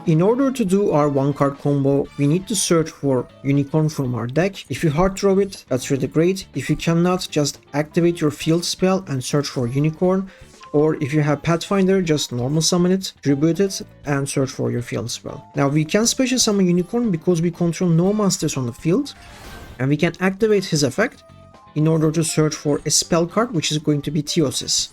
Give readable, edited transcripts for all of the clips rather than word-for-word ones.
in order to do our one card combo, we need to search for Unicorn from our deck. If you hard throw it, that's really great. If you cannot, just activate your field spell and search for Unicorn. Or if you have Pathfinder, just normal summon it, tribute it, and search for your field spell. Now we can special summon Unicorn because we control no monsters on the field, and we can activate his effect in order to search for a spell card, which is going to be Theosis.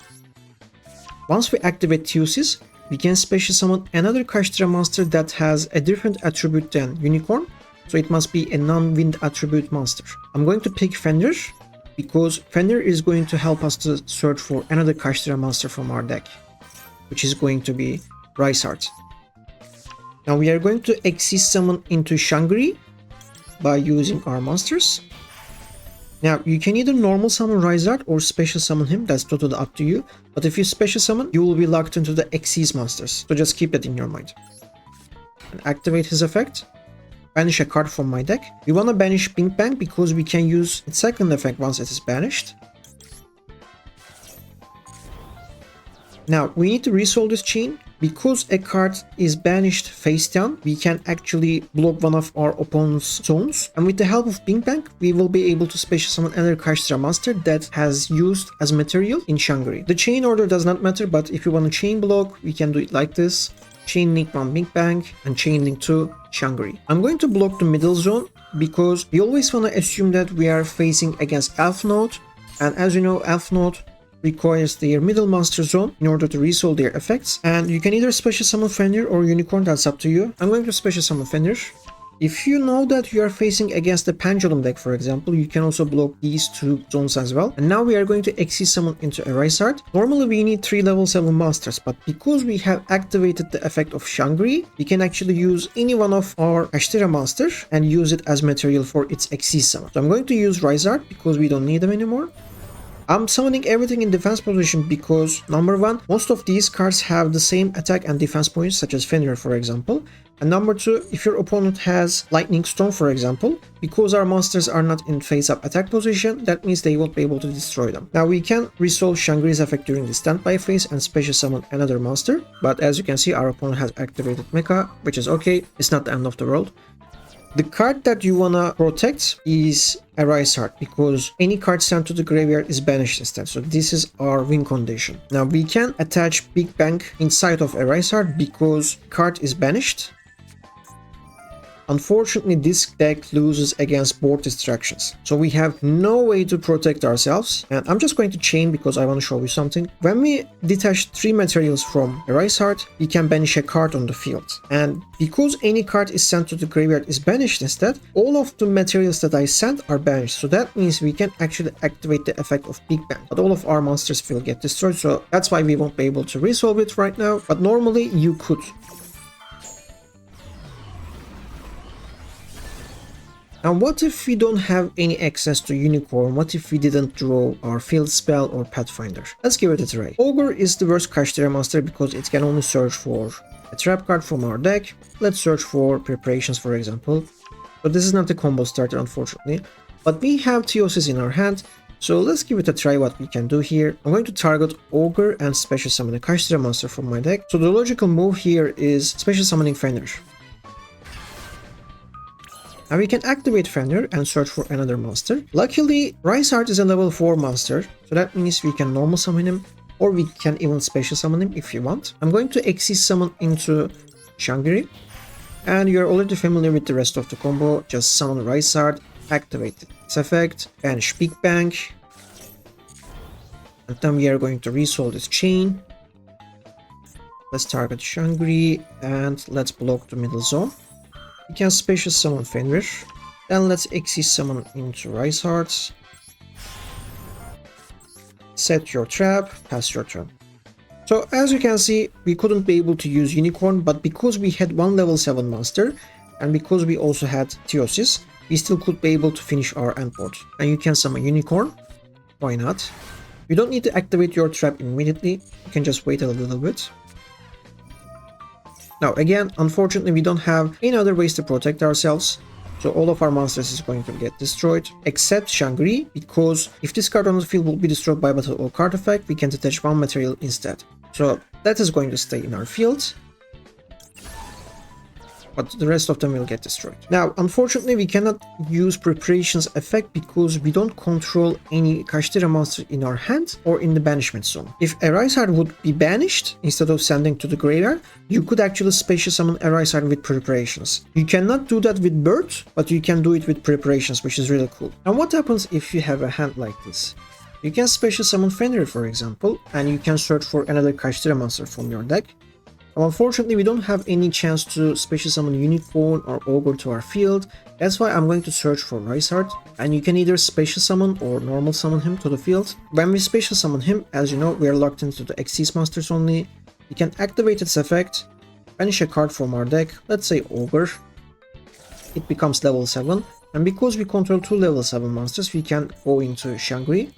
Once we activate Theosis, we can special summon another Kashtira monster that has a different attribute than Unicorn, so it must be a non-wind attribute monster. I'm going to pick Fenrir, because Fenrir is going to help us to search for another Kashtira monster from our deck, which is going to be Riseheart. Now we are going to Xyz summon into Shangri by using our monsters. Now you can either normal summon Riseheart or special summon him, that's totally up to you. But if you special summon, you will be locked into the Xyz monsters, so just keep that in your mind. And activate his effect. Banish a card from my deck. We want to banish Bing Bang because we can use its second effect once it is banished. Now we need to resolve this chain. Because a card is banished face down, we can actually block one of our opponent's zones. And with the help of Bing Bang, we will be able to special summon another Kashtira monster that has used as material in Shangri. The chain order does not matter, but if you want to chain block, we can do it like this. Chain link 1 Bing Bang and chain link 2 Shangri. I'm going to block the middle zone because we always want to assume that we are facing against Elf Node. And as you know, Elf Node requires their middle monster zone in order to resolve their effects. And you can either special summon Fenrir or Unicorn, that's up to you. I'm going to special summon Fenrir. If you know that you are facing against the Pendulum deck, for example, you can also block these two zones as well. And now we are going to Xyz summon into a Riseheart. Normally we need 3 level 7 monsters, but because we have activated the effect of Shangri, we can actually use any one of our Kashtira monsters and use it as material for its Xyz summon. So I'm going to use Riseheart because we don't need them anymore. I'm summoning everything in defense position because, number 1, most of these cards have the same attack and defense points, such as Fenrir, for example. And number 2, if your opponent has Lightning Storm, for example, because our monsters are not in face-up attack position, that means they won't be able to destroy them. Now we can resolve Shangri's effect during the standby phase and special summon another monster, but as you can see, our opponent has activated Mecha, which is okay, it's not the end of the world. The card that you wanna protect is a Riseheart because any card sent to the graveyard is banished instead. So this is our win condition. Now we can attach Big Bang inside of a Riseheart because card is banished. Unfortunately, this deck loses against board distractions, so we have no way to protect ourselves. And I'm just going to chain because I want to show you something. When we detach 3 materials from a Riseheart, we can banish a card on the field. And because any card is sent to the graveyard is banished instead, all of the materials that I sent are banished. So that means we can actually activate the effect of Big Bang, but all of our monsters will get destroyed. So that's why we won't be able to resolve it right now, but normally you could. Now what if we don't have any access to Unicorn? What if we didn't draw our field spell or Pathfinder? Let's give it a try. Ogre is the worst Kashtira monster because it can only search for a trap card from our deck. Let's search for preparations, for example. But this is not a combo starter, unfortunately. But we have Theosis in our hand, so let's give it a try what we can do here. I'm going to target Ogre and special summon a Kashtira monster from my deck. So the logical move here is special summoning Fenrir. Now we can activate Fenrir and search for another monster. Luckily, Riseheart is a level 4 monster, so that means we can normal summon him, or we can even special summon him if you want. I'm going to Xyz summon into Shangri, and you're already familiar with the rest of the combo. Just summon Riseheart, activate its effect, banish Big Bang, and then we are going to resolve this chain. Let's target Shangri, and let's block the middle zone. We can special summon Fenrir, then let's Xyz summon into Riseheart. Set your trap, pass your turn. So as you can see, we couldn't be able to use Unicorn, but because we had 1 level 7 monster, and because we also had Theosis, we still could be able to finish our endboard. And you can summon Unicorn, why not? You don't need to activate your trap immediately, you can just wait a little bit. Now again, unfortunately we don't have any other ways to protect ourselves, so all of our monsters is going to get destroyed, except Shangri, because if this card on the field will be destroyed by battle or card effect, we can detach 1 material instead. So that is going to stay in our field. but the rest of them will get destroyed. Now, unfortunately, we cannot use Preparations effect because we don't control any Kashtira monster in our hand or in the banishment zone. If a Riseheart would be banished instead of sending to the graveyard, you could actually special summon a Riseheart with Preparations. You cannot do that with Birth, but you can do it with Preparations, which is really cool. And what happens if you have a hand like this? You can special summon Fenrir, for example, and you can search for another Kashtira monster from your deck. Unfortunately, we don't have any chance to special summon Unicorn or Ogre to our field. That's why I'm going to search for Riseheart, and you can either special summon or normal summon him to the field. When we special summon him, as you know, we are locked into the Xyz monsters only. We can activate its effect, banish a card from our deck, let's say Ogre. It becomes level 7, and because we control 2 level 7 monsters, we can go into Shangri.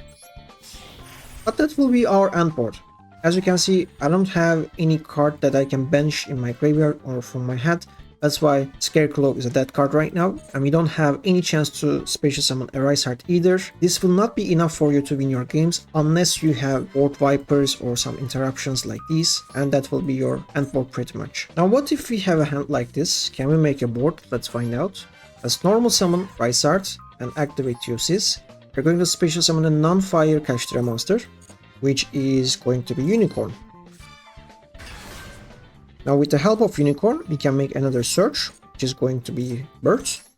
But that will be our end board. As you can see, I don't have any card that I can banish in my graveyard or from my hand. That's why Scarecrow is a dead card right now, and we don't have any chance to special summon a Riseheart either. This will not be enough for you to win your games unless you have board wipers or some interruptions like these, and that will be your end board pretty much. Now what if we have a hand like this? Can we make a board? Let's find out. Let's normal summon Riseheart and activate Theosis. We're going to special summon a non-fire Kashtira monster, which is going to be Unicorn. Now with the help of Unicorn, we can make another search, which is going to be Birth.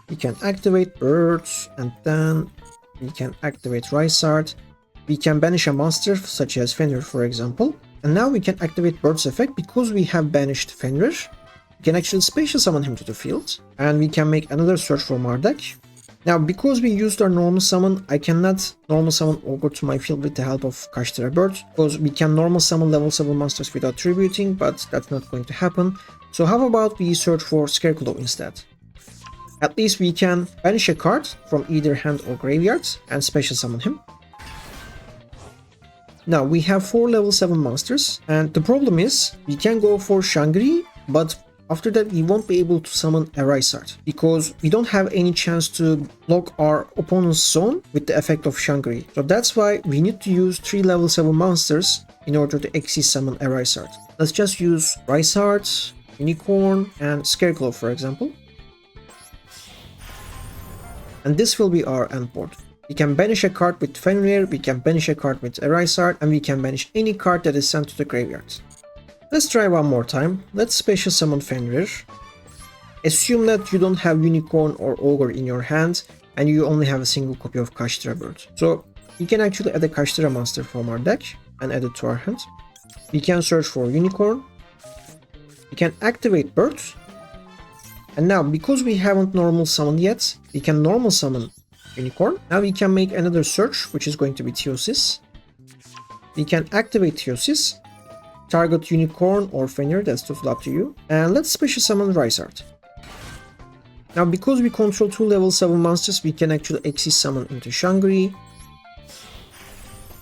We can activate Birth, and then we can activate Riseheart. We can banish a monster such as Fenrir, for example. And now we can activate Birth's effect because we have banished Fenrir. We can actually special summon him to the field, and we can make another search from our deck. Now, because we used our normal summon, I cannot normal summon Ogre to my field with the help of Kashtira Birth, because we can normal summon level 7 monsters without tributing, but that's not going to happen. So how about we search for Scarecrow instead? At least we can banish a card from either hand or graveyard and special summon him. Now, we have 4 level 7 monsters, and the problem is, we can go for Shangri, but after that, we won't be able to summon a Riseheart because we don't have any chance to block our opponent's zone with the effect of Shangri. So that's why we need to use 3 level 7 monsters in order to Xyz summon a Riseheart. Let's just use Riseheart, Unicorn, and Scarecrow, for example. And this will be our end board. We can banish a card with Fenrir, we can banish a card with a Riseheart, and we can banish any card that is sent to the graveyard. Let's try one more time. Let's special summon Fenrir. Assume that you don't have Unicorn or Ogre in your hand and you only have a single copy of Kashtira Birth. So we can actually add a Kashtira monster from our deck and add it to our hand. We can search for Unicorn. We can activate Birth. And now, because we haven't normal summoned yet, we can normal summon Unicorn. Now we can make another search, which is going to be Theosis. We can activate Theosis. Target Unicorn or Fenrir, that's totally up to you. And let's special summon Riseheart. Now, because we control 2 level 7 monsters, we can actually Xyz summon into Shangri.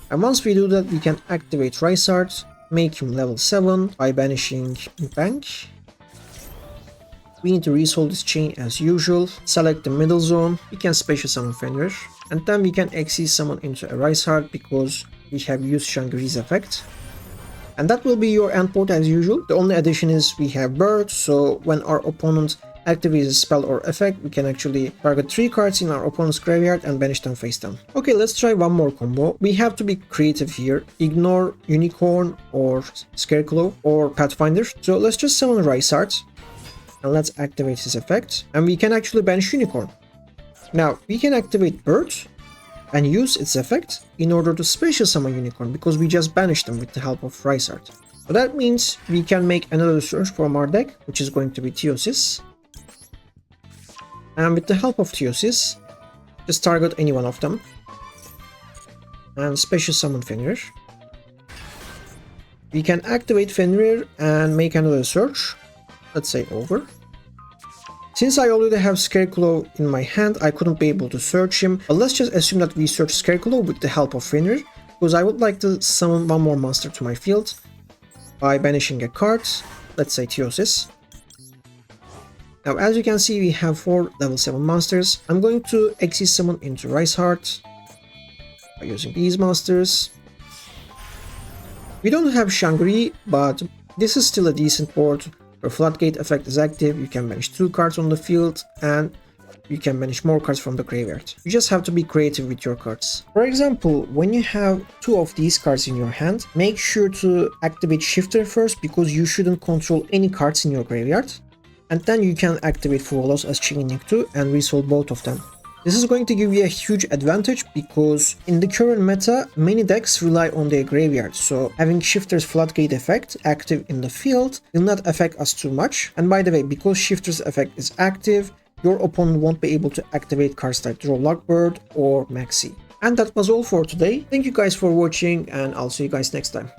And once we do that, we can activate Riseheart, make him level 7 by banishing Bank. We need to resolve this chain as usual. Select the middle zone. We can special summon Fenrir. And then we can Xyz summon into a Riseheart because we have used Shangri's effect. And that will be your end board as usual. The only addition is we have Birth, so when our opponent activates a spell or effect, we can actually target 3 cards in our opponent's graveyard and banish them face down. Okay, let's try one more combo. We have to be creative here. Ignore Unicorn or Scarecrow or Pathfinder. So let's just summon Riseheart and let's activate his effect. And we can actually banish Unicorn. Now, we can activate Birth and use its effect in order to special summon Unicorn because we just banished them with the help of Riseheart. So that means we can make another search from our deck, which is going to be Theosis. And with the help of Theosis, just target any one of them and special summon Fenrir. We can activate Fenrir and make another search, let's say Ogre. Since I already have Scarecrow in my hand, I couldn't be able to search him, but let's just assume that we search Scarecrow with the help of Fenrir, because I would like to summon one more monster to my field by banishing a card, let's say Theosis. Now, as you can see, we have 4 level 7 monsters. I'm going to Xyz summon into Riseheart by using these monsters. We don't have Shangri, but this is still a decent board. Your Floodgate effect is active, you can banish 2 cards on the field, and you can banish more cards from the graveyard. You just have to be creative with your cards. For example, when you have 2 of these cards in your hand, make sure to activate Shifter first because you shouldn't control any cards in your graveyard. And then you can activate Fuelos as Chain Link 2 and resolve both of them. This is going to give you a huge advantage because in the current meta, many decks rely on their graveyard, so having Shifter's Floodgate effect active in the field will not affect us too much. And by the way, because Shifter's effect is active, your opponent won't be able to activate cards like Draw Lockbird or Maxi. And that was all for today. Thank you guys for watching, and I'll see you guys next time.